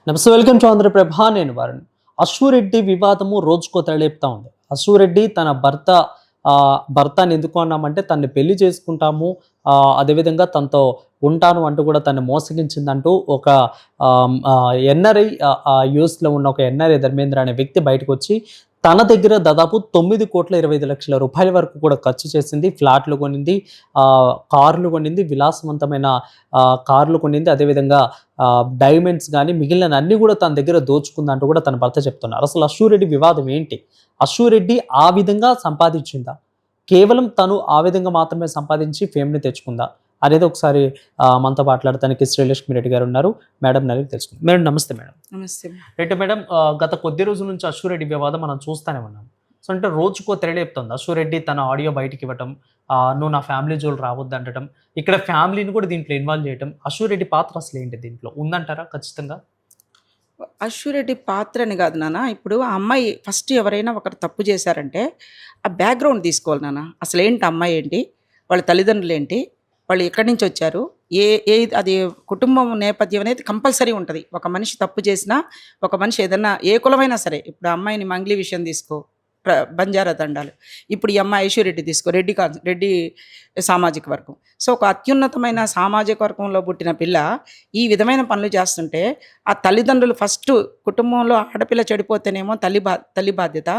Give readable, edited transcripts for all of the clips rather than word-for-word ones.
నమస్తే, welcome to Andhraprabha. నేను వరుణ్. అశ్వురెడ్డి వివాదము రోజుకో తరలేపుతా ఉంది. అశ్వురెడ్డి తన భర్తని ఎందుకు అన్నామంటే తనని పెళ్లి చేసుకుంటాము, అదేవిధంగా తనతో ఉంటాను అంటూ కూడా తను మోసగించిందంటూ ఒక ఎన్ఆర్ఐ యూఎస్లో ఉన్న ఒక ఎన్ఆర్ఐ ధర్మేంద్ర అనే వ్యక్తి బయటకు వచ్చి తన దగ్గర దాదాపు 9,25,00,000 రూపాయల వరకు కూడా ఖర్చు చేసింది. ఫ్లాట్లు కొనింది, కార్లు కొనింది, విలాసవంతమైన కార్లు కొనింది, అదేవిధంగా డైమండ్స్ కానీ మిగిలిన అన్ని కూడా తన దగ్గర దోచుకుందంటూ కూడా తన భర్త చెప్తున్నారు. అసలు అశ్వురెడ్డి వివాదం ఏంటి? అశ్వురెడ్డి ఆ విధంగా సంపాదించిందా, కేవలం తను ఆ విధంగా మాత్రమే సంపాదించి ఫేమ్ని తెచ్చుకుందా అనేది ఒకసారి మనతో మాట్లాడటానికి శ్రీలక్ష్మి రెడ్డి గారు ఉన్నారు. మేడం అడిగి తెలుసుకుందాం. మేడం నమస్తే. మేడం నమస్తే. రైట్ మేడం, గత కొద్ది రోజుల నుంచి అశ్వురెడ్డి వివాదం మనం చూస్తూనే ఉన్నాం. సో అంటే రోజుకో తెరలేపుతుంది. అశ్వురెడ్డి తన ఆడియో బయటికి ఇవ్వటం, నువ్వు నా ఫ్యామిలీ జోలు రావద్దు అంటడం, ఇక్కడ ఫ్యామిలీని కూడా దీంట్లో ఇన్వాల్వ్ చేయటం. అశ్వురెడ్డి పాత్ర అసలు ఏంటి దీంట్లో ఉందంటారా? ఖచ్చితంగా అశ్వురెడ్డి పాత్ర అని కాదు నాన్న. ఇప్పుడు ఆ అమ్మాయి ఫస్ట్ ఎవరైనా ఒకరు తప్పు చేశారంటే ఆ బ్యాక్గ్రౌండ్ తీసుకోవాలి నాన్న. అసలు ఏంటి అమ్మాయి ఏంటి, వాళ్ళ తల్లిదండ్రులు ఏంటి, వాళ్ళు ఎక్కడి నుంచి వచ్చారు, అది కుటుంబం నేపథ్యం అనేది కంపల్సరీ ఉంటుంది. ఒక మనిషి తప్పు చేసినా, ఒక మనిషి ఏదన్నా ఏ కులమైనా సరే, ఇప్పుడు అమ్మాయిని మంగ్లీ విషయం తీసుకో, బంజారా దండాలు, ఇప్పుడు ఈ అమ్మాయి ఐశ్వర్రెడ్డి తీసుకో, రెడ్డి సామాజిక వర్గం. సో ఒక అత్యున్నతమైన సామాజిక వర్గంలో పుట్టిన పిల్ల ఈ విధమైన పనులు చేస్తుంటే ఆ తల్లిదండ్రులు ఫస్ట్ కుటుంబంలో ఆడపిల్ల చెడిపోతేనేమో తల్లి బాధ్యత,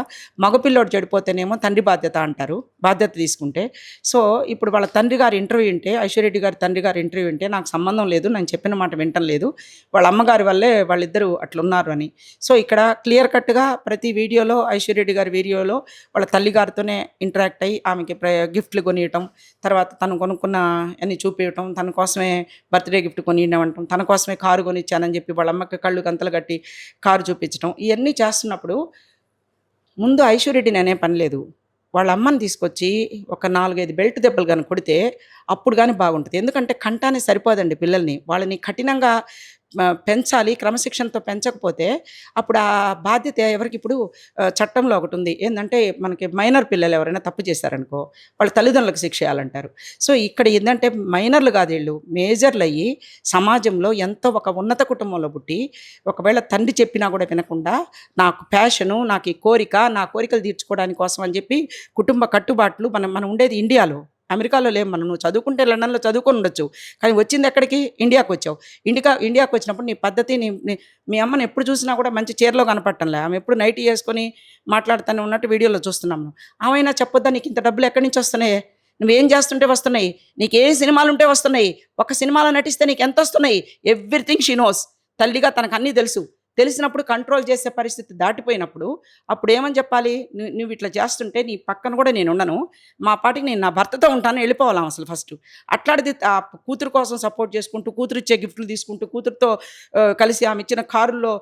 మగపిల్లోడు చెడిపోతేనేమో తండ్రి బాధ్యత అంటారు, బాధ్యత తీసుకుంటే. సో ఇప్పుడు వాళ్ళ తండ్రి గారి ఇంటర్వ్యూ వింటే, ఐశ్వర్రెడ్డి గారి తండ్రి గారి ఇంటర్వ్యూ వింటే, నాకు సంబంధం లేదు, నేను చెప్పిన మాట వింటం లేదు, వాళ్ళ అమ్మగారి వల్లే వాళ్ళిద్దరూ అట్లున్నారు అని. సో ఇక్కడ క్లియర్ కట్గా ప్రతి వీడియోలో ఐశ్వర్రెడ్డి గారి వీడియోలో వాళ్ళ తల్లిగారితోనే ఇంటరాక్ట్ అయ్యి ఆమెకి గిఫ్ట్లు కొనియటం, తర్వాత తను కొనుక్కున్న అన్ని చూపించటం, తన కోసమే బర్త్డే గిఫ్ట్ కొనియడం, తన కోసమే కారు కొనిచ్చానని చెప్పి వాళ్ళ అమ్మకి కళ్ళు గంతలు కట్టి కారు చూపించడం, ఇవన్నీ చేస్తున్నప్పుడు ముందు ఐశ్వర్రెడ్డిని అనే పని లేదు. వాళ్ళ అమ్మని తీసుకొచ్చి ఒక 4-5 బెల్ట్ దెబ్బలు కానీ కొడితే అప్పుడు కానీ బాగుంటుంది. ఎందుకంటే కంటానే సరిపోదండి పిల్లల్ని, వాళ్ళని కఠినంగా పెంచాలి. క్రమశిక్షణతో పెంచకపోతే అప్పుడు ఆ బాధ్యత ఎవరికి, ఇప్పుడు చట్టంలో ఒకటి ఉంది ఏంటంటే, మనకి మైనర్ పిల్లలు ఎవరైనా తప్పు చేశారనుకో వాళ్ళ తల్లిదండ్రులకు శిక్ష చేయాలంటారు. సో ఇక్కడ ఏంటంటే మైనర్లు కాదు, వీళ్ళు మేజర్లు అయ్యి సమాజంలో ఎంతో ఒక ఉన్నత కుటుంబంలో పుట్టి ఒకవేళ తండ్రి చెప్పినా కూడా వినకుండా నాకు ప్యాషను, నాకు ఈ కోరిక, నా కోరికలు తీర్చుకోవడానికి కోసం అని చెప్పి కుటుంబ కట్టుబాట్లు, మనం ఉండేది ఇండియాలో, అమెరికాలో లేము మనం. నువ్వు చదువుకుంటే లండన్లో చదువుకొని ఉండొచ్చు, కానీ వచ్చింది ఎక్కడికి? ఇండియాకు వచ్చావు. ఇండియాకు వచ్చినప్పుడు నీ పద్ధతి, మీ అమ్మని ఎప్పుడు చూసినా కూడా మంచి చీరలో కనపడటంలే, ఆమె ఎప్పుడు నైటీ వేసుకొని మాట్లాడుతూనే ఉన్నట్టు వీడియోలో చూస్తున్నాము. ఆమెనా చెప్పొద్దా నీకు ఇంత డబ్బులు ఎక్కడి నుంచి వస్తున్నాయి, నువ్వేం చేస్తుంటే వస్తున్నాయి, నీకు ఏ సినిమాలు ఉంటే వస్తున్నాయి, ఒక సినిమాలో నటిస్తే నీకు ఎంత వస్తున్నాయి, ఎవ్రీథింగ్ షీ నోస్. తల్లిగా తనకు అన్నీ తెలుసు. తెలిసినప్పుడు కంట్రోల్ చేసే పరిస్థితి దాటిపోయినప్పుడు అప్పుడు ఏమని చెప్పాలి? నువ్వు ఇట్లా చేస్తుంటే నీ పక్కన కూడా నేను ఉండను, మా పాటికి నేను నా భర్తతో ఉంటాను, వెళ్ళిపోవాలా అసలు ఫస్ట్. అట్లాంటిది ఆ కూతురు కోసం సపోర్ట్ చేసుకుంటూ, కూతురు ఇచ్చే గిఫ్ట్లు తీసుకుంటూ, కూతురుతో కలిసి ఆమె ఇచ్చిన కారుల్లో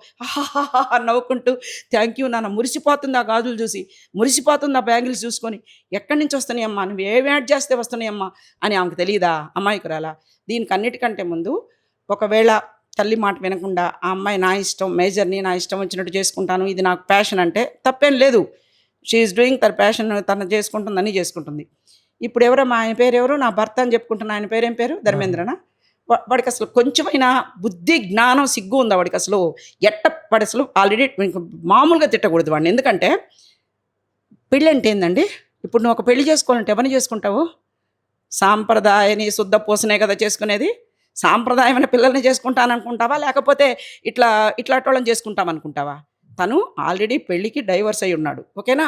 నవ్వుకుంటూ థ్యాంక్ యూ నాన్న, మురిసిపోతుంది ఆ గాజులు చూసి, మురిసిపోతుంది ఆ బ్యాంగిల్స్ చూసుకొని, ఎక్కడి నుంచి వస్తున్నాయమ్మా, నువ్వు ఏం యాడ్ చేస్తే వస్తున్నాయమ్మా అని ఆమెకు తెలియదా? అమ్మాయికురాలా? దీనికి అన్నిటికంటే ముందు ఒకవేళ తల్లి మాట వినకుండా ఆ అమ్మాయి నా ఇష్టం, మేజర్ని నా ఇష్టం వచ్చినట్టు చేసుకుంటాను, ఇది నాకు ప్యాషన్ అంటే తప్పేం లేదు. షీ ఈజ్ డూయింగ్ తన ప్యాషన్, తను చేసుకుంటుంది, అన్నీ చేసుకుంటుంది. ఇప్పుడు ఎవరమ్మా ఆయన పేరు ఎవరు? నా భర్త అని చెప్పుకుంటున్నా, ఆయన పేరు ఏం పేరు? ధర్మేంద్రనా? వాడికి అసలు కొంచెమైనా బుద్ధి జ్ఞానం సిగ్గు ఉందా వాడికి? అసలు వాడు అసలు ఆల్రెడీ మామూలుగా తిట్టకూడదు వాడిని. ఎందుకంటే పెళ్ళి అంటే ఏందండి? ఇప్పుడు నువ్వు ఒక పెళ్లి చేసుకోవాలంటే ఎవరిని చేసుకుంటావు? సాంప్రదాయని శుద్ధ పూసనే కదా చేసుకునేది. సాంప్రదాయమైన పిల్లల్ని చేసుకుంటాననుకుంటావా, లేకపోతే ఇట్లాటోళ్ళని చేసుకుంటామనుకుంటావా? తను ఆల్రెడీ పెళ్ళికి డైవర్స్ అయి ఉన్నాడు, ఓకేనా?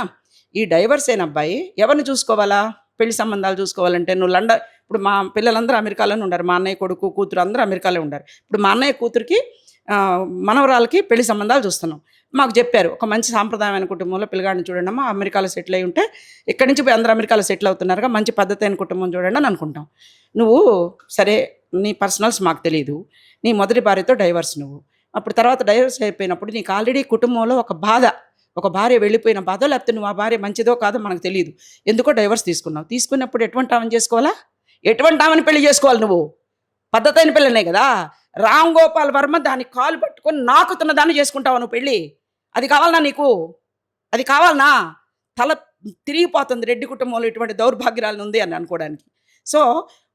ఈ డైవర్స్ అయిన అబ్బాయి ఎవరిని చూసుకోవాలా? పెళ్లి సంబంధాలు చూసుకోవాలంటే నువ్వు ఇప్పుడు మా పిల్లలందరూ అమెరికాలోనే ఉన్నారు, మా అన్నయ్య కొడుకు కూతురు అందరూ అమెరికాలో ఉన్నారు. ఇప్పుడు మా అన్నయ్య కూతురికి మనవరాలకి పెళ్లి సంబంధాలు చూస్తున్నాం. మాకు చెప్పారు, ఒక మంచి సాంప్రదాయమైన కుటుంబంలో పిల్లగాడిని చూడండి అమ్మా, అమెరికాలో సెటిల్ అయి ఉంటే ఇక్కడి నుంచి పోయి అందరూ అమెరికాలో సెటిల్ అవుతున్నారుగా, మంచి పద్ధతి అయిన కుటుంబం చూడండి అని అనుకుంటాం. నువ్వు సరే, నీ పర్సనల్స్ మాకు తెలియదు, నీ మొదటి భార్యతో డైవర్స్ నువ్వు, అప్పుడు తర్వాత డైవర్స్ అయిపోయినప్పుడు నీకు ఆల్రెడీ కుటుంబంలో ఒక బాధ, ఒక భార్య వెళ్ళిపోయిన బాధో, లేకపోతే నువ్వు ఆ భార్య మంచిదో కాదో మనకు తెలియదు, ఎందుకో డైవర్స్ తీసుకున్నావు. తీసుకున్నప్పుడు ఎటువంటి ఆమెను చేసుకోవాలా? ఎటువంటి ఆమెను పెళ్లి చేసుకోవాలి? నువ్వు పద్ధతి అయిన పిల్లనే కదా. రామ్ గోపాల్ వర్మ దాన్ని కాలు పట్టుకొని నాకుతున్న దాన్ని చేసుకుంటావా నువ్వు పెళ్ళి? అది కావాలనా నీకు? అది కావాలనా? తల తిరిగిపోతుంది రెడ్డి కుటుంబంలో ఇటువంటి దౌర్భాగ్యాలను ఉంది అని అనుకోవడానికి. సో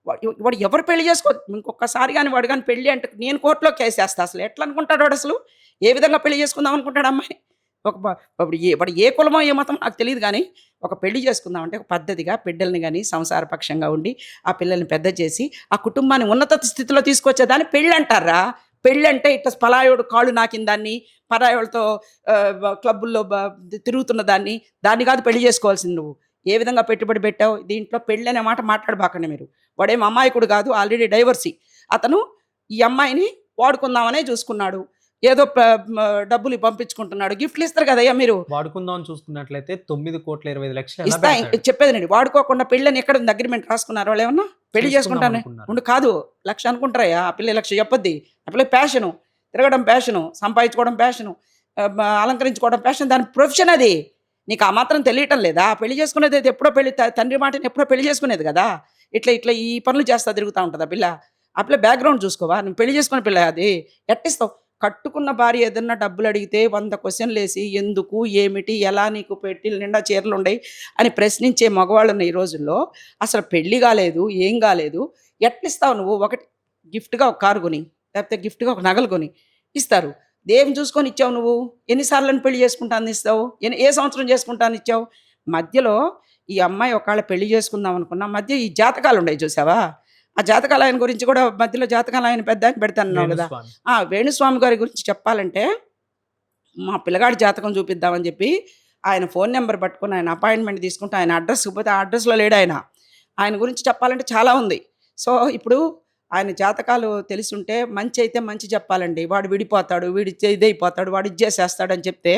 వాడు ఎవరు పెళ్లి చేసుకో ఇంకొకసారి కానీ వాడు కానీ పెళ్లి అంటే నేను కోర్టులో కేసేస్తా. అసలు ఎట్లా అనుకుంటాడు వాడు అసలు? ఏ విధంగా పెళ్లి చేసుకుందాం అనుకుంటాడు అమ్మాయి? వాడు ఏ కులమో ఏ మతం నాకు తెలియదు కానీ ఒక పెళ్లి చేసుకుందామంటే ఒక పద్ధతిగా బిడ్డల్ని కానీ సంసారపక్షంగా ఉండి ఆ పిల్లల్ని పెద్ద చేసి ఆ కుటుంబాన్ని ఉన్నత స్థితిలో తీసుకొచ్చేదాన్ని పెళ్ళి అంటారా? పెళ్ళి అంటే ఇట్లా పరాయోడు కాళ్ళు నాకిన దాన్ని, పరాయోళ్ళతో క్లబ్బుల్లో తిరుగుతున్న దాన్ని కాదు పెళ్లి చేసుకోవాల్సింది నువ్వు. ఏ విధంగా పెట్టుబడి పెట్టావు దీంట్లో? పెళ్ళి అనే మాట మాట్లాడబాకండి మీరు. వాడేం అమాయకుడు కాదు, ఆల్రెడీ డైవర్సీ. అతను ఈ అమ్మాయిని వాడుకుందామనే చూసుకున్నాడు. ఏదో డబ్బులు పంపించుకుంటున్నాడు. గిఫ్ట్లు ఇస్తారు కదయ్యా మీరు. వాడుకుందాం చూసుకున్నట్లయితే 9,20,00,000 ఇస్తా చెప్పేదండి. వాడుకోకుండా పెళ్ళని ఎక్కడ ఉంది అగ్రిమెంట్ రాసుకున్నారు వాళ్ళు? ఏమన్నా పెళ్లి చేసుకుంటానే ఉండు కాదు, 1,00,000 అనుకుంటారయ్యా. ఆ పిల్ల 1,00,000 చెప్పొద్ది. ఆ పిల్ల ప్యాషను, తిరగడం ప్యాషను, సంపాదించుకోవడం ప్యాషను, అలంకరించుకోవడం ప్యాషన్, దాని ప్రొఫెషన్ అది. నీకు ఆ మాత్రం తెలియటం లేదా? పెళ్లి చేసుకునేది అయితే ఎప్పుడో పెళ్లి, తండ్రి మాటని ఎప్పుడో పెళ్లి చేసుకునేది కదా. ఇట్లా ఈ పనులు చేస్తా తిరుగుతూ ఉంటుంది ఆ పిల్ల. ఆ పిల్ల బ్యాక్గ్రౌండ్ చూసుకోవా? నువ్వు పెళ్లి చేసుకునే పిల్ల అది ఎట్టిస్తావు? కట్టుకున్న భార్య ఏదన్నా డబ్బులు అడిగితే 100 క్వశ్చన్లు వేసి ఎందుకు, ఏమిటి, ఎలా, నీకు పెట్టి నిండా చీరలు ఉండయి అని ప్రశ్నించే మగవాళ్ళని ఈ రోజుల్లో. అసలు పెళ్లి కాలేదు, ఏం కాలేదు, ఎట్లిస్తావు నువ్వు? ఒకటి గిఫ్ట్గా ఒక కారు కొని, లేకపోతే గిఫ్ట్గా ఒక నగలు కొని ఇస్తారు. దేని చూసుకొని ఇచ్చావు నువ్వు? ఎన్నిసార్లు పెళ్లి చేసుకుంటాను ఇస్తావు? ఏ సంవత్సరం చేసుకుంటాను ఇచ్చావు? మధ్యలో ఈ అమ్మాయి ఒకవేళ పెళ్లి చేసుకుందాం అనుకున్నా మధ్య ఈ జాతకాలు ఉన్నాయి చూసావా? ఆ జాతకాలు ఆయన గురించి కూడా మధ్యలో జాతకాలు ఆయన పెద్ద ఆయన పెడతాను కదా. వేణుస్వామి గారి గురించి చెప్పాలంటే మా పిల్లగాడి జాతకం చూపిద్దామని చెప్పి ఆయన ఫోన్ నెంబర్ పట్టుకుని ఆయన అపాయింట్మెంట్ తీసుకుంటే ఆయన అడ్రస్కి పోతే ఆ అడ్రస్లో లేడు ఆయన. ఆయన గురించి చెప్పాలంటే చాలా ఉంది. సో ఇప్పుడు ఆయన జాతకాలు తెలుసుంటే మంచి అయితే మంచి చెప్పాలండి. వాడు విడిపోతాడు, వీడి ఇదైపోతాడు, వాడు ఇచ్చేసేస్తాడు అని చెప్తే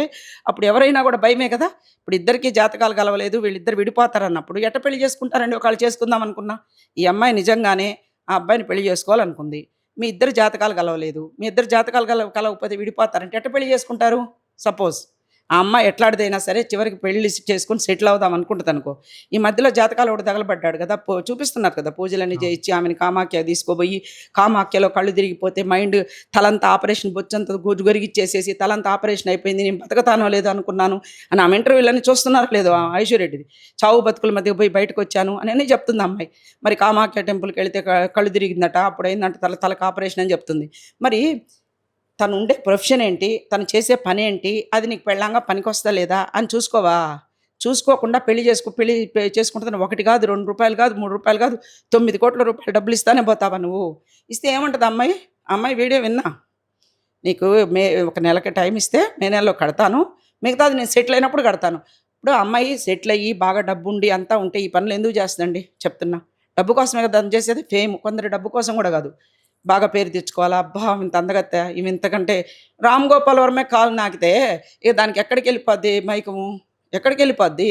అప్పుడు ఎవరైనా కూడా భయమే కదా. ఇప్పుడు ఇద్దరికి జాతకాలు కలవలేదు, వీళ్ళిద్దరు విడిపోతారు అన్నప్పుడు ఎట్ట పెళ్లి చేసుకుంటారండి? ఒకళ్ళు చేసుకుందాం అనుకున్నా. ఈ అమ్మాయి నిజంగానే ఆ అబ్బాయిని పెళ్లి చేసుకోవాలనుకుంది. మీ ఇద్దరు జాతకాలు కలవలేదు, మీ ఇద్దరు జాతకాలు కలవకపోతే విడిపోతారంటే ఎట్ట పెళ్లి చేసుకుంటారు? సపోజ్ ఆ అమ్మాయి ఎట్లాడిదైనా సరే చివరికి పెళ్లి చేసుకుని సెటిల్ అవుదాం అనుకుంటుంది అనుకో. ఈ మధ్యలో జాతకాలు ఒకటి తగలబడ్డాడు కదా, చూపిస్తున్నారు కదా, పూజలన్నీ చేయించి ఆమెను కామాఖ్య తీసుకోబోయి కామాఖ్యలో కళ్ళు తిరిగిపోతే మైండ్ తలంతా ఆపరేషన్ బొచ్చంత గొరిగిచ్చేసేసి తలంతా ఆపరేషన్ అయిపోయింది, నేను బతకతానో లేదో అనుకున్నాను అని ఆమె ఇంటర్వ్యూలన్నీ చూస్తున్నారు లేదు ఐశ్వర్యరెడ్డిది. చావు బతుకుల మధ్య పోయి బయటకు వచ్చాను అని చెప్తుంది అమ్మాయి. మరి కామాఖ్య టెంపుల్కి వెళితే కళ్ళు తిరిగిందట, అప్పుడైందంట తలకు ఆపరేషన్ అని చెప్తుంది. మరి తను ఉండే ప్రొఫెషన్ ఏంటి, తను చేసే పని ఏంటి, అది నీకు పెళ్ళంగా పనికొస్తా లేదా అని చూసుకోవా? చూసుకోకుండా పెళ్లి చేసుకుంటున్న 1 కాదు, 2 రూపాయలు కాదు, 3 రూపాయలు కాదు, 9 కోట్ల రూపాయలు డబ్బులు ఇస్తానే పోతావా నువ్వు? ఇస్తే ఏమంటుంది అమ్మాయి? అమ్మాయి వీడియో విన్నా, నీకు ఒక నెలకి టైం ఇస్తే మే నెలలో కడతాను, మిగతాది నేను సెటిల్ అయినప్పుడు కడతాను. ఇప్పుడు అమ్మాయి సెటిల్ అయ్యి బాగా డబ్బు ఉండి అంతా ఉంటే ఈ పనులు ఎందుకు చేస్తుందండి చెప్తున్నా? డబ్బు కోసమే కదా దాన్ని చేసేది. ఫేమ్, కొందరు డబ్బు కోసం కూడా కాదు, బాగా పేరు తెచ్చుకోవాలా. అబ్బా ఇంత అందగత్తే, ఇవి ఇంతకంటే రామ్ గోపాల్ వర్మే కాలు నాకితే ఇక దానికి ఎక్కడికి వెళ్ళిపోద్ది మైకము? ఎక్కడికి వెళ్ళిపోద్ది?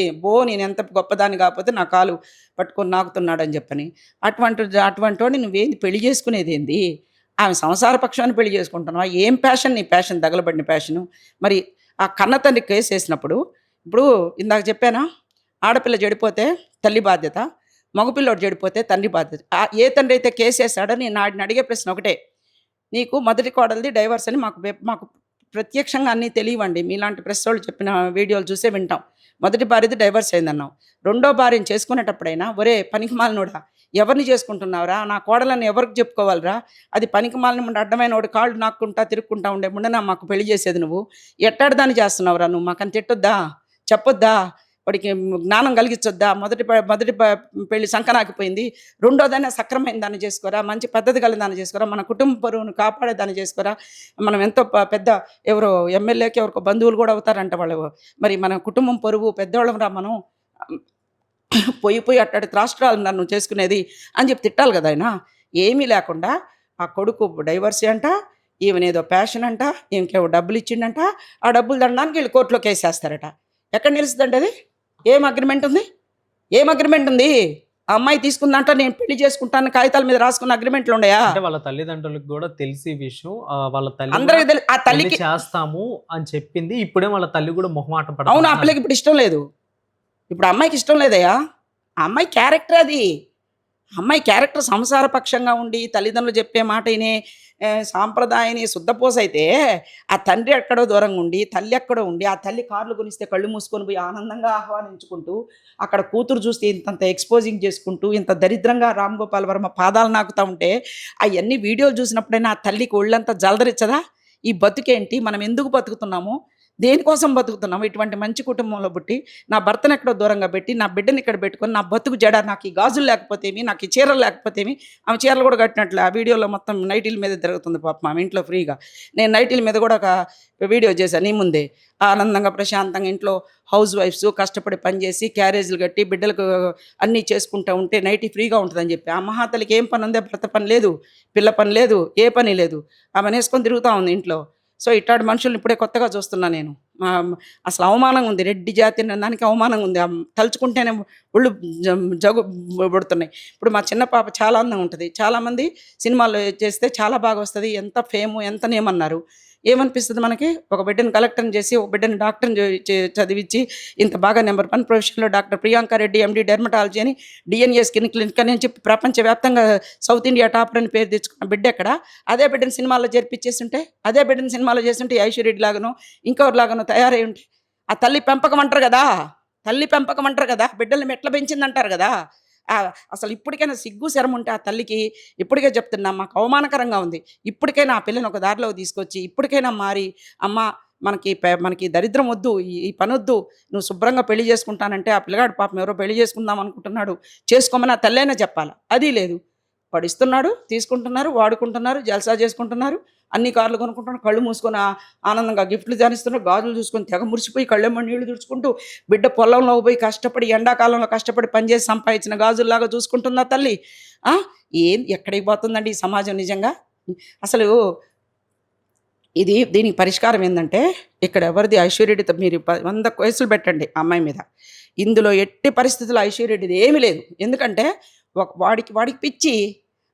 నేను ఎంత గొప్పదాన్ని కాకపోతే నా కాలు పట్టుకొని నాకుతున్నాడని చెప్పని. అటువంటి వాడిని నువ్వేంది పెళ్లి చేసుకునేది ఏంది? ఆమె సంసార పక్షాన్ని పెళ్లి చేసుకుంటున్నావా? ఏం ప్యాషన్ నీ ప్యాషన్? తగలబడిన ప్యాషను. మరి ఆ కన్న తండ్రి కేసు వేసినప్పుడు, ఇప్పుడు ఇందాక చెప్పానా, ఆడపిల్ల చెడిపోతే తల్లి బాధ్యత, మగపిల్లోడు చెడిపోతే తండ్రి బాధ్యత. ఏ తండ్రి అయితే కేసు వేసాడని నేను అడిగే ప్రశ్న ఒకటే, నీకు మొదటి కోడలిది డైవర్స్ అని మాకు ప్రత్యక్షంగా అన్నీ తెలియవండి, మీలాంటి ప్రెస్ వాళ్ళు చెప్పిన వీడియోలు చూసే వింటాం. మొదటి భార్యది డైవర్స్ అయిందన్నావు, రెండో భార్యను చేసుకునేటప్పుడైనా ఒరే పనికిమాలినోడా ఎవరిని చేసుకుంటున్నావురా, నా కోడలని ఎవరికి చెప్పుకోవాలిరా, అది పనికిమాలిన ముందు అడ్డమైన వాడు కాళ్ళు నాక్కుంటా తిరుక్కుంటా ఉండే ముండనా మాకు పెళ్లి చేసేది నువ్వు? ఎట్టాడు దాన్ని చేస్తున్నావురా నువ్వు? మాకని తిట్టొద్దా, చెప్పొద్దా, వాడికి జ్ఞానం కలిగించొద్దా? మొదటి పెళ్లి సంకనాకిపోయింది, రెండోదాన్ని సక్రమైన దాన్ని చేసుకోరా, మంచి పద్ధతి కలిగిన దాన్ని చేసుకోరా, మన కుటుంబ పరువును కాపాడే దాన్ని చేసుకోరా. మనం ఎంతో పెద్ద ఎవరో ఎమ్మెల్యేకి ఎవరికో బంధువులు కూడా అవుతారంట వాళ్ళు. మరి మన కుటుంబం పరువు పెద్దవాళ్ళం రా మనం, పోయి అట్టడి రాష్ట్రాలు నన్ను చేసుకునేది అని చెప్పి తిట్టాలి కదా ఆయన. ఏమీ లేకుండా ఆ కొడుకు డైవర్సీ అంట, ఈమెనేదో ప్యాషన్ అంట, ఇంకేవో డబ్బులు ఇచ్చిండంట, ఆ డబ్బులు దండడానికి వీళ్ళు కోర్టులో కేసేస్తారట. ఎక్కడ నిలుస్తుందంటే అది? ఏం అగ్రిమెంట్ ఉంది? ఏం అగ్రిమెంట్ ఉంది? ఆ అమ్మాయి తీసుకుందంట నేను పెళ్లి చేసుకుంటాను కాగితాల మీద రాసుకున్న అగ్రిమెంట్లు ఉన్నాయా? అంటే వాళ్ళ తల్లిదండ్రులకు కూడా తెలిసి విషయం, వాళ్ళ తల్లి అందరికీ ఆ తల్లికి చేస్తాము అని చెప్పింది. ఇప్పుడే వాళ్ళ తల్లి కూడా మొహమాటం పడుతుంది. అవును, ఆ పిల్లకి ఇప్పుడు ఇష్టం లేదు. ఇప్పుడు అమ్మాయికి ఇష్టం లేదయ్యా, ఆ అమ్మాయి క్యారెక్టర్ అది. అమ్మాయి క్యారెక్టర్ సంసారపక్షంగా ఉండి తల్లిదండ్రులు చెప్పే మాట వినే సాంప్రదాయని శుద్ధపోసైతే ఆ తండ్రి ఎక్కడో దూరంగా ఉండి తల్లి ఎక్కడో ఉండి ఆ తల్లి కార్లు కొనిస్తే కళ్ళు మూసుకొని పోయి ఆనందంగా ఆహ్వానించుకుంటూ అక్కడ కూతురు చూస్తే ఇంతంత ఎక్స్పోజింగ్ చేసుకుంటూ ఇంత దరిద్రంగా రామ్ గోపాల్ వర్మ పాదాలు నాకుతూ ఉంటే అవన్నీ వీడియోలు చూసినప్పుడైనా ఆ తల్లికి ఒళ్ళంతా జలదరిచ్చదా? ఈ బతుకేంటి, మనం ఎందుకు బతుకుతున్నాము, దేనికోసం బతుకుతున్నాము? ఇటువంటి మంచి కుటుంబంలో పుట్టి నా భర్తను ఎక్కడో దూరంగా పెట్టి నా బిడ్డని ఇక్కడ పెట్టుకొని నా బతుకు జడ, నాకు ఈ గాజులు లేకపోతేమి, నాకు ఈ చీరలు లేకపోతేమి, ఆమె చీరలు కూడా కట్టినట్లు ఆ వీడియోలో మొత్తం నైటీల మీద తిరుగుతుంది పాపం ఆమె ఇంట్లో ఫ్రీగా. నేను నైటీల మీద కూడా ఒక వీడియో చేశాను నీ ముందే. ఆనందంగా ప్రశాంతంగా ఇంట్లో హౌస్ వైఫ్స్ కష్టపడి పనిచేసి క్యారేజీలు కట్టి బిడ్డలకు అన్నీ చేసుకుంటూ ఉంటే నైటీ ఫ్రీగా ఉంటుందని చెప్పి ఆ మహాతలికి ఏం పని ఉందే? భర్త పని లేదు, పిల్ల పని లేదు, ఏ పని లేదు, ఆమె వేసుకొని తిరుగుతూ ఉంది ఇంట్లో. సో ఇట్లాంటి మనుషుల్ని ఇప్పుడే కొత్తగా చూస్తున్నా నేను. అసలు అవమానంగా ఉంది, రెడ్డి జాతి అనే దానికి అవమానంగా ఉంది. తలుచుకుంటేనే ఒళ్ళు జగు పడుతున్నాయి. ఇప్పుడు మా చిన్న పాప చాలా అందంగా ఉంటుంది, చాలామంది సినిమాల్లో చేస్తే చాలా బాగా వస్తుంది, ఎంత ఫేము ఎంత నేమన్నారు. ఏమనిపిస్తుంది మనకి? ఒక బిడ్డను కలెక్టర్ని చేసి ఒక బిడ్డని డాక్టర్ని చదివించి ఇంత బాగా నెంబర్ 1 ప్రొఫెషన్లో డాక్టర్ ప్రియాంక రెడ్డి ఎండి డెర్మటాలజీ అని డిఎన్ఏ స్కిన్ క్లినిక్ అని చెప్పి ప్రపంచవ్యాప్తంగా సౌత్ ఇండియా టాపర్ అని పేరు తెచ్చుకున్న బిడ్డ ఎక్కడ? అదే బిడ్డని సినిమాల్లో చేర్పించేస్తుంటే, అదే బిడ్డని సినిమాలో చేస్తుంటే ఐశ్వర్యరెడ్డి లాగానో ఇంకెవరిలాగానో తయారై ఉంటే ఆ తల్లి పెంపకం అంటారు కదా, తల్లి పెంపకం అంటారు కదా, బిడ్డల్ని మెట్ల పెంచిందంటారు కదా. అసలు ఇప్పటికైనా సిగ్గు శరం ఉంటే ఆ తల్లికి, ఇప్పటికే చెప్తున్నా మాకు అవమానకరంగా ఉంది, ఇప్పటికైనా ఆ పిల్లని ఒక దారిలోకి తీసుకొచ్చి ఇప్పటికైనా మారి, అమ్మ మనకి దరిద్రం వద్దు, ఈ పని వద్దు, నువ్వు శుభ్రంగా పెళ్లి చేసుకుంటానంటే ఆ పిల్లగాడు పాపం ఎవరో పెళ్లి చేసుకుందాం అనుకుంటున్నాడు, చేసుకోమని ఆ తల్లైనా చెప్పాలి. అది లేదు, పడిస్తున్నాడు, తీసుకుంటున్నారు, వాడుకుంటున్నారు, జల్సా చేసుకుంటున్నారు, అన్ని కార్లు కొనుక్కుంటున్నారు, కళ్ళు మూసుకొని ఆనందంగా గిఫ్ట్లు ధ్యానిస్తున్నారు, గాజులు చూసుకొని తెగ మురిసిపోయి కళ్ళెమ్మ నీళ్లు తుడుచుకుంటూ బిడ్డ పొలంలో పోయి కష్టపడి ఎండాకాలంలో కష్టపడి పనిచేసి సంపాదించిన గాజుల్లాగా చూసుకుంటుందా తల్లి? ఎక్కడికి పోతుందండి ఈ సమాజం నిజంగా? అసలు దీనికి పరిష్కారం ఏంటంటే, ఇక్కడ ఎవరిది ఐశ్వర్యరెడ్డితో మీరు 100 కేసులు పెట్టండి ఆ అమ్మాయి మీద. ఇందులో ఎట్టి పరిస్థితుల్లో ఐశ్వర్యరెడ్డిది ఏమీ లేదు. ఎందుకంటే వాడికి పిచ్చి,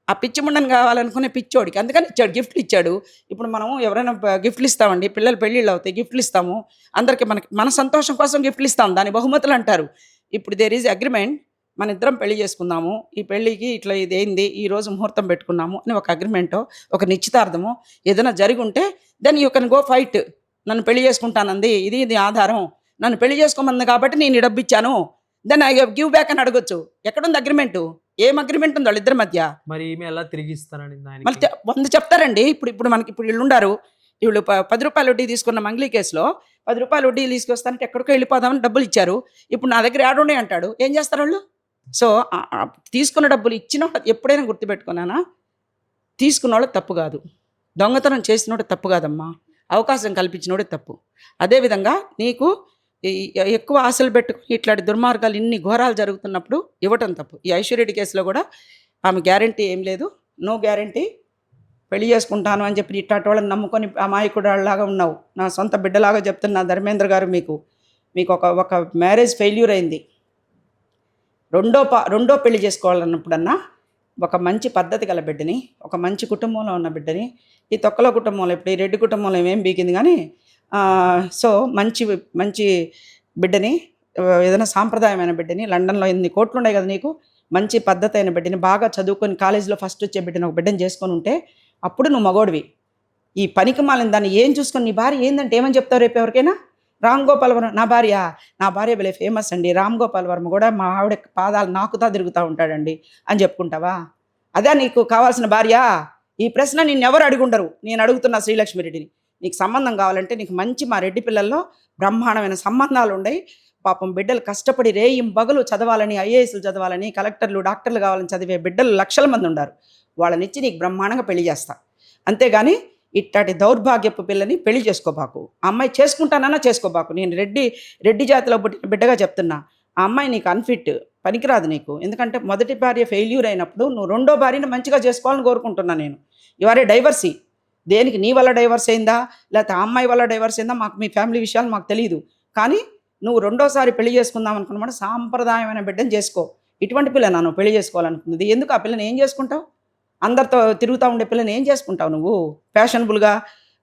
ఆ పిచ్చి ముండని కావాలనుకునే పిచ్చోడికి అందుకని ఇచ్చాడు, గిఫ్ట్లు ఇచ్చాడు. ఇప్పుడు మనం ఎవరైనా గిఫ్ట్లు ఇస్తామండి, పిల్లలు పెళ్ళిళ్ళు అవుతాయి, గిఫ్ట్లు ఇస్తాము, అందరికీ మన సంతోషం కోసం గిఫ్ట్లు ఇస్తాం, దాని బహుమతులు అంటారు. ఇప్పుడు దేర్ ఈజ్ అగ్రిమెంట్, మన ఇద్దరం పెళ్లి చేసుకుందాము, ఈ పెళ్ళికి ఇట్లా ఇదేంది, ఈరోజు ముహూర్తం పెట్టుకున్నాము అని ఒక అగ్రిమెంటో ఒక నిశ్చితార్థమో ఏదైనా జరిగి ఉంటే then you can go fight. నన్ను పెళ్లి చేసుకుంటానంది, ఇది ఆధారం, నన్ను పెళ్లి చేసుకోమంది కాబట్టి నేను డబ్బు ఇచ్చాను, దెన్ ఐ గివ్ బ్యాక్ అని అడగొచ్చు. ఎక్కడుంది అగ్రిమెంటు? ఏం అగ్రిమెంట్ ఉంది వాళ్ళిద్దరి మధ్య? మరి ఈమె ఎలా తిరిగి ఇస్తానండి మళ్ళీ 100 చెప్తారండి. ఇప్పుడు మనకి వీళ్ళు ఉండారు, వీళ్ళు 10 రూపాయల వడ్డీ తీసుకున్న మంగ్లీ కేసులో 10 రూపాయల వడ్డీ తీసుకొస్తానంటే ఎక్కడికో వెళ్ళిపోదామని డబ్బులు ఇచ్చారు, ఇప్పుడు నా దగ్గర యాడున్నాయి అంటాడు. ఏం చేస్తారు వాళ్ళు? సో తీసుకున్న డబ్బులు ఇచ్చిన ఎప్పుడైనా గుర్తుపెట్టుకున్నానా, తీసుకున్నవాళ్ళు తప్పు కాదు, దొంగతనం చేసినోడు తప్పు కాదమ్మా, అవకాశం కల్పించినోడే తప్పు. అదేవిధంగా నీకు ఎక్కువ ఆశలు పెట్టుకుని ఇట్లాంటి దుర్మార్గాలు ఇన్ని ఘోరాలు జరుగుతున్నప్పుడు ఇవ్వటం తప్పు. ఈ ఐశ్వర్యరెడ్డి కేసులో కూడా ఆమె గ్యారంటీ ఏం లేదు, నో గ్యారంటీ, పెళ్లి చేసుకుంటాను అని చెప్పి ఇట్లాంటి వాళ్ళని నమ్ముకొని అమాయకుడాలాగా ఉన్నావు. నా సొంత బిడ్డలాగా చెప్తున్నా ధర్మేంద్ర గారు, మీకు ఒక మ్యారేజ్ ఫెయిల్యూర్ అయింది. రెండో పెళ్లి చేసుకోవాలన్నప్పుడన్నా ఒక మంచి పద్ధతి గల బిడ్డని, ఒక మంచి కుటుంబంలో ఉన్న బిడ్డని, ఈ తొక్కల కుటుంబంలో ఇప్పుడు ఈ రెడ్డి కుటుంబంలో ఏమేం బీకింది కానీ, సో మంచి బిడ్డని, ఏదైనా సాంప్రదాయమైన బిడ్డని, లండన్లో ఎన్ని కోట్లు ఉన్నాయి కదా నీకు, మంచి పద్ధతి అయిన బిడ్డని, బాగా చదువుకొని కాలేజీలో ఫస్ట్ వచ్చే బిడ్డని ఒక బిడ్డని చేసుకొని ఉంటే అప్పుడు నువ్వు మగోడివి. ఈ పనికి మాలిన దాన్ని ఏం చూసుకొని నీ భార్య ఏందంటే ఏమని చెప్తావు రేపు ఎవరికైనా? రామ్ గోపాల్ వర్మ నా భార్య భలే ఫేమస్ అండి, రామ్ గోపాల్ వర్మ కూడా మా ఆవిడ పాదాలు నాకుతా తిరుగుతూ ఉంటాడండి అని చెప్పుకుంటావా? అదే నీకు కావాల్సిన భార్య? ఈ ప్రశ్న నిన్నెవరు అడుగుండరు, నేను అడుగుతున్నా శ్రీలక్ష్మి రెడ్డిని. నీకు సంబంధం కావాలంటే నీకు మంచి మా రెడ్డి పిల్లల్లో బ్రహ్మాండమైన సంబంధాలు ఉన్నాయి. పాపం బిడ్డలు కష్టపడి రేయిం బగలు చదవాలని, ఐఏఎస్లు చదవాలని, కలెక్టర్లు డాక్టర్లు కావాలని చదివే బిడ్డలు లక్షల మంది ఉన్నారు. వాళ్ళనిచ్చి నీకు బ్రహ్మాండంగా పెళ్లి చేస్తా. అంతేగాని ఇట్లాంటి దౌర్భాగ్యపు పిల్లని పెళ్లి చేసుకోబాకు. ఆ అమ్మాయి చేసుకుంటానన్నా చేసుకోబాకు. నేను రెడ్డి జాతిలో పుట్టిన బిడ్డగా చెప్తున్నా, ఆ అమ్మాయి నీకు అన్ఫిట్, పనికిరాదు నీకు. ఎందుకంటే మొదటి భార్య ఫెయిల్యూర్ అయినప్పుడు నువ్వు రెండో భార్యని మంచిగా చేసుకోవాలని కోరుకుంటున్నా నేను. ఇవారే డైవర్సీ, దేనికి నీ వల్ల డైవర్స్ అయిందా లేకపోతే ఆ అమ్మాయి వల్ల డైవర్స్ అయిందా మాకు మీ ఫ్యామిలీ విషయాలు మాకు తెలియదు. కానీ నువ్వు రెండోసారి పెళ్లి చేసుకుందాం అనుకున్నమాట సాంప్రదాయమైన బిడ్డను చేసుకో. ఇటువంటి పిల్లని నువ్వు పెళ్లి చేసుకోవాలనుకున్నది ఎందుకు? ఆ పిల్లని ఏం చేసుకుంటావు? అందరితో తిరుగుతూ ఉండే పిల్లని ఏం చేసుకుంటావు నువ్వు? ఫ్యాషనబుల్గా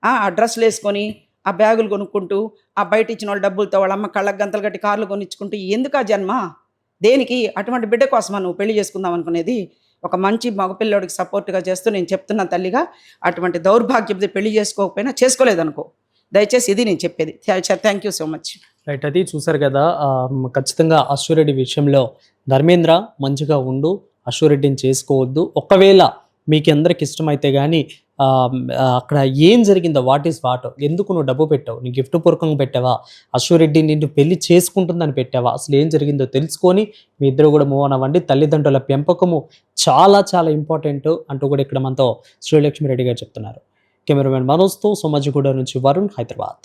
ఆ డ్రెస్సులు వేసుకొని, ఆ బ్యాగులు కొనుక్కుంటూ, ఆ బయట ఇచ్చిన వాళ్ళ డబ్బులతో వాళ్ళ అమ్మ కళ్ళకు గంతలు కట్టి కార్లు కొనిచ్చుకుంటూ ఎందుకు ఆ జన్మ? దేనికి? అటువంటి బిడ్డ కోసమా నువ్వు పెళ్లి చేసుకుందాం అనుకునేది? ఒక మంచి మగపిల్లోడికి సపోర్ట్గా చేస్తూ నేను చెప్తున్న తల్లిగా, అటువంటి దౌర్భాగ్యది పెళ్లి చేసుకోకపోయినా చేసుకోలేదనుకో. దయచేసి ఇది నేను చెప్పేది. Thank you so much. Right, అది చూసారు కదా. ఖచ్చితంగా అశ్వరెడ్డి విషయంలో ధర్మేంద్ర మంచిగా ఉండు, అశ్వరెడ్డిని చేసుకోవద్దు. ఒకవేళ మీకు అందరికి ఇష్టమైతే కానీ అక్కడ ఏం జరిగిందో, వాట్ ఈస్ వాట్, ఎందుకు నువ్వు డబ్బు పెట్టావు, నీ గిఫ్ట్ పూర్వకంగా పెట్టావా, అశ్వరెడ్డి నిన్ను పెళ్లి చేసుకుంటుందని పెట్టావా, అసలు ఏం జరిగిందో తెలుసుకొని మీ ఇద్దరు కూడా మూవ్ ఆన్ అవ్వండి. తల్లిదండ్రుల పెంపకము చాలా చాలా ఇంపార్టెంట్ అంటూ కూడా ఇక్కడ మనతో శ్రీలక్ష్మి రెడ్డి గారు చెప్తున్నారు. కెమెరామెన్ మనోజ్తో సోమాజిగూడ నుంచి వరుణ్, హైదరాబాద్.